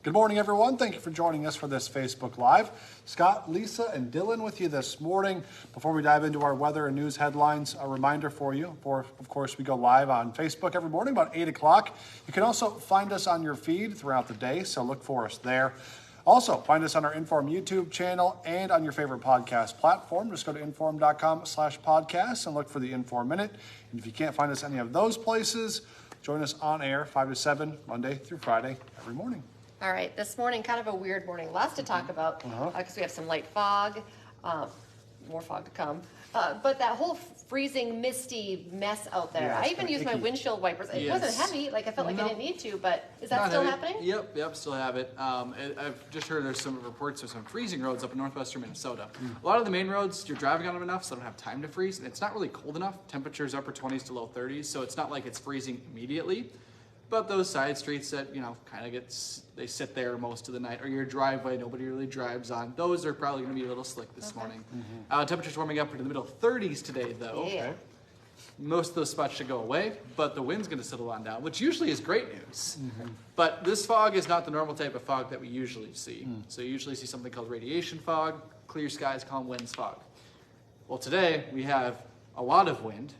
Good morning, everyone. Thank you for joining us for this Facebook Live. Scott, Lisa, and Dylan with you this morning. Before we dive into our weather and news headlines, a reminder for you. Of course, we go live on Facebook every morning about 8 o'clock. You can also find us on your feed throughout the day, so look for us there. Also, find us on our Inform YouTube channel and on your favorite podcast platform. Just go to inform.com/podcast and look for the Inform Minute. And if you can't find us any of those places, join us on air 5 to 7, Monday through Friday, every morning. All right, this morning, kind of a weird morning. Lots to talk about because we have some light fog, more fog to come. But that whole freezing, misty mess out there. Yeah, I even used my windshield wipers. It wasn't heavy, like I felt like I didn't need to, but is that still happening? Yep, still have it. I've just heard there's some reports of some freezing roads up in northwestern Minnesota. A lot of the main roads, you're driving on them enough, so I don't have time to freeze. And it's not really cold enough. Temperatures upper 20s to low 30s, so it's not like it's freezing immediately. But those side streets that, kind of they sit there most of the night, or your driveway nobody really drives on, those are probably going to be a little slick this morning. Temperatures warming up into the middle 30s today, though. Yeah. Most of those spots should go away, but the wind's going to settle on down, which usually is great news. But this fog is not the normal type of fog that we usually see. So you usually see something called radiation fog, clear skies, calm winds fog. Well, today we have a lot of wind,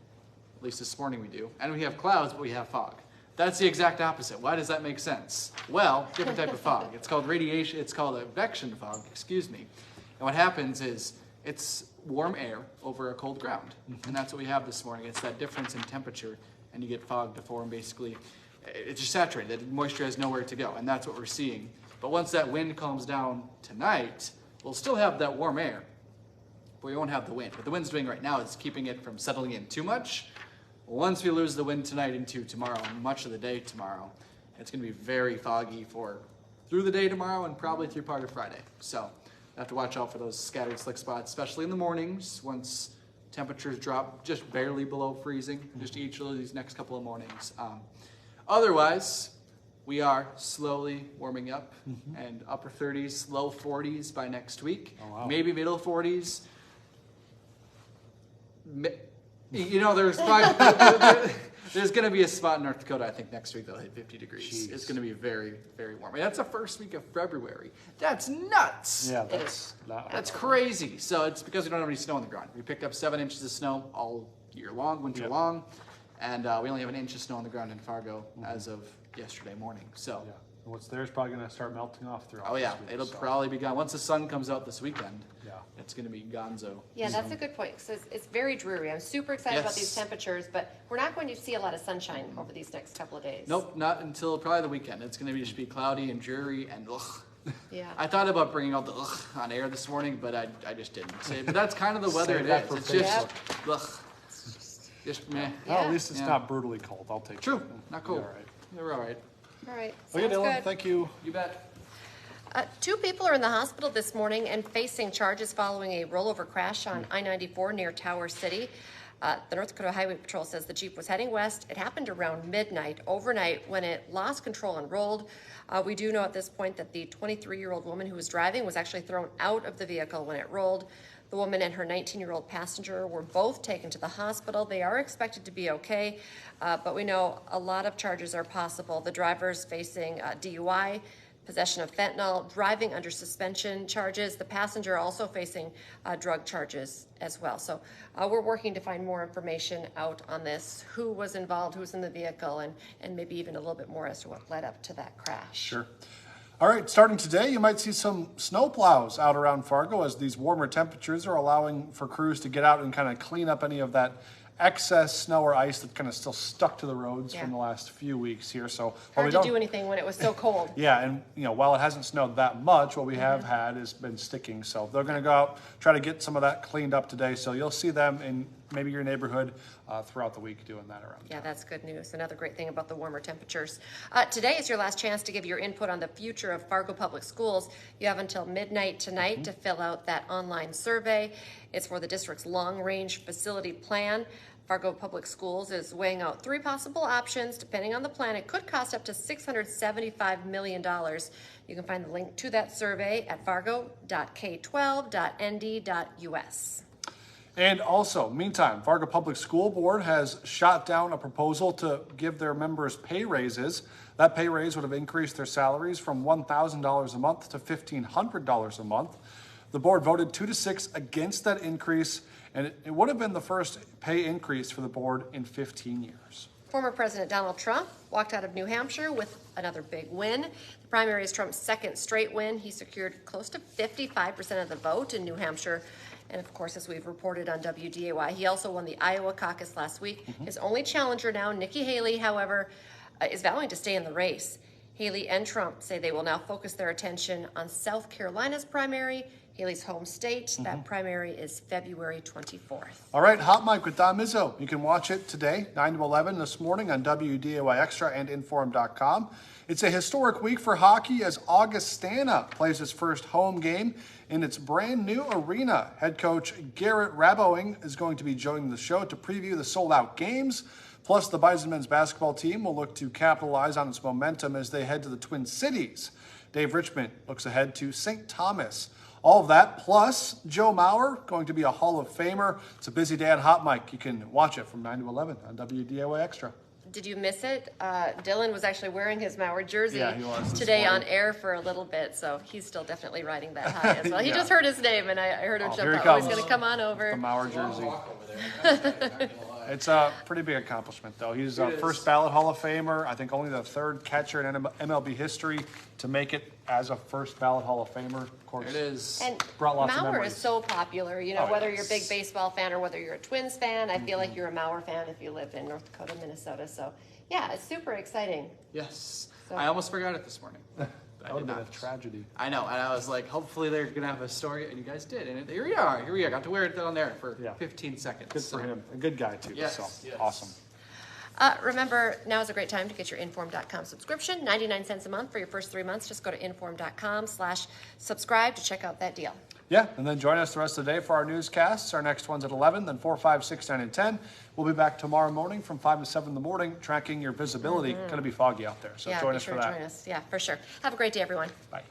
at least this morning we do, and we have clouds, but we have fog. That's the exact opposite. Why does that make sense? Well, different type of fog. It's called radiation, it's called advection fog, And what happens is it's warm air over a cold ground. And that's what we have this morning. It's that difference in temperature, and you get fog to form basically. It's just saturated. The moisture has nowhere to go, and that's what we're seeing. But once that wind calms down tonight, we'll still have that warm air, but we won't have the wind. What the wind's doing right now is keeping it from settling in too much. Once we lose the wind tonight into tomorrow and much of the day tomorrow, it's going to be very foggy through the day tomorrow and probably through part of Friday. So I have to watch out for those scattered slick spots, especially in the mornings once temperatures drop just barely below freezing, just each of these next couple of mornings. Otherwise, we are slowly warming up and upper 30s, low 40s by next week, maybe middle 40s. There's probably, there's going to be a spot in North Dakota, I think, next week that'll hit 50 degrees. Jeez. It's going to be very, very warm. That's the first week of February. That's nuts. Yeah, that's crazy. So it's because we don't have any snow on the ground. We picked up 7 inches of snow all year long, winter long, and we only have an inch of snow on the ground in Fargo as of yesterday morning. So. Yeah. What's there is probably going to start melting off throughout. Oh yeah, it'll probably be gone once the sun comes out this weekend. Yeah, it's going to be gonzo. Yeah, that's a good point. So it's very dreary. I'm super excited about these temperatures, but we're not going to see a lot of sunshine over these next couple of days. Nope, not until probably the weekend. It's going to just be cloudy and dreary and ugh. Yeah. I thought about bringing all the ugh on air this morning, but I just didn't. But that's kind of the weather it is. It's just ugh. Just meh. Well, at least it's not brutally cold. I'll take it. True, not cold. All right. You're all right. All right. Okay, Dylan, good. thank you. You bet. 2 people are in the hospital this morning and facing charges following a rollover crash on I-94 near Tower City. The North Dakota Highway Patrol says the Jeep was heading west. It happened around midnight, overnight, when it lost control and rolled. We do know at this point that the 23-year-old woman who was driving was actually thrown out of the vehicle when it rolled. The woman and her 19-year-old passenger were both taken to the hospital. They are expected to be okay, but we know a lot of charges are possible. The driver's facing DUI, possession of fentanyl, driving under suspension charges. The passenger also facing drug charges as well. So we're working to find more information out on this, who was involved, who's in the vehicle, and maybe even a little bit more as to what led up to that crash. Sure. All right, starting today, you might see some snow plows out around Fargo as these warmer temperatures are allowing for crews to get out and kind of clean up any of that excess snow or ice that's kind of still stuck to the roads from the last few weeks here. So hard to do anything when it was so cold. Yeah, and while it hasn't snowed that much, what we have had has been sticking. So they're going to go out, try to get some of that cleaned up today. So you'll see them in maybe your neighborhood throughout the week doing that around. Yeah, that's good news. Another great thing about the warmer temperatures. Today is your last chance to give your input on the future of Fargo Public Schools. You have until midnight tonight to fill out that online survey. It's for the district's long-range facility plan. Fargo Public Schools is weighing out 3 possible options. Depending on the plan, it could cost up to $675 million. You can find the link to that survey at fargo.k12.nd.us. And also, meantime, Fargo Public School Board has shot down a proposal to give their members pay raises. That pay raise would have increased their salaries from $1,000 a month to $1,500 a month. The board voted 2-6 against that increase, and it would have been the first pay increase for the board in 15 years. Former President Donald Trump walked out of New Hampshire with another big win. The primary is Trump's second straight win. He secured close to 55% of the vote in New Hampshire. And of course, as we've reported on WDAY, he also won the Iowa caucus last week. His only challenger now, Nikki Haley, however, is vowing to stay in the race. Haley and Trump say they will now focus their attention on South Carolina's primary, Haley's home state. That primary is February 24th. All right, Hot Mic with Don Mizzo. You can watch it today, 9 to 11 this morning on WDAY Extra and Inform.com. It's a historic week for hockey as Augustana plays its first home game in its brand new arena. Head coach Garrett Raboing is going to be joining the show to preview the sold-out games. Plus, the Bison men's basketball team will look to capitalize on its momentum as they head to the Twin Cities. Dave Richmond looks ahead to St. Thomas. All of that, plus Joe Mauer, going to be a Hall of Famer. It's a busy day on Hot Mic. You can watch it from 9 to 11 on WDAY Extra. Did you miss it? Dylan was actually wearing his Mauer jersey he today morning. on air for a little bit, so he's still definitely riding that high as well. He Yeah. just heard his name, and I heard him Here jump he out. Oh, he's comes. going to come on over. The Mauer jersey. Walk over there. Not gonna lie. It's a pretty big accomplishment, though. He's a It is. first ballot Hall of Famer. I think only the third catcher in MLB history to make it as a first ballot Hall of Famer. Of course, It is. And brought lots of Mauer memories. is so popular, you know, Oh, whether yes. you're a big baseball fan or whether you're a Twins fan. I feel like you're a Mauer fan if you live in North Dakota, Minnesota. So, yeah, it's super exciting. Yes. So- I almost forgot it this morning. I That would did have been not. a tragedy. I know, and I was like, hopefully they're gonna have a story, and you guys did, and here we are. Here we are. Got to wear it down there for Yeah. 15 seconds. Good for him. A good guy, too. Yes, So, yes. awesome. Remember, now is a great time to get your Inform.com subscription. 99 cents a month for your first 3 months. Just go to Inform.com/subscribe to check out that deal. Yeah, and then join us the rest of the day for our newscasts. Our next one's at 11, then 4, 5, 6, 9, and 10. We'll be back tomorrow morning from 5 to 7 in the morning, tracking your visibility. Going to be foggy out there, so Yeah, join be us sure for to that. join us. Yeah, for sure. Have a great day, everyone. Bye.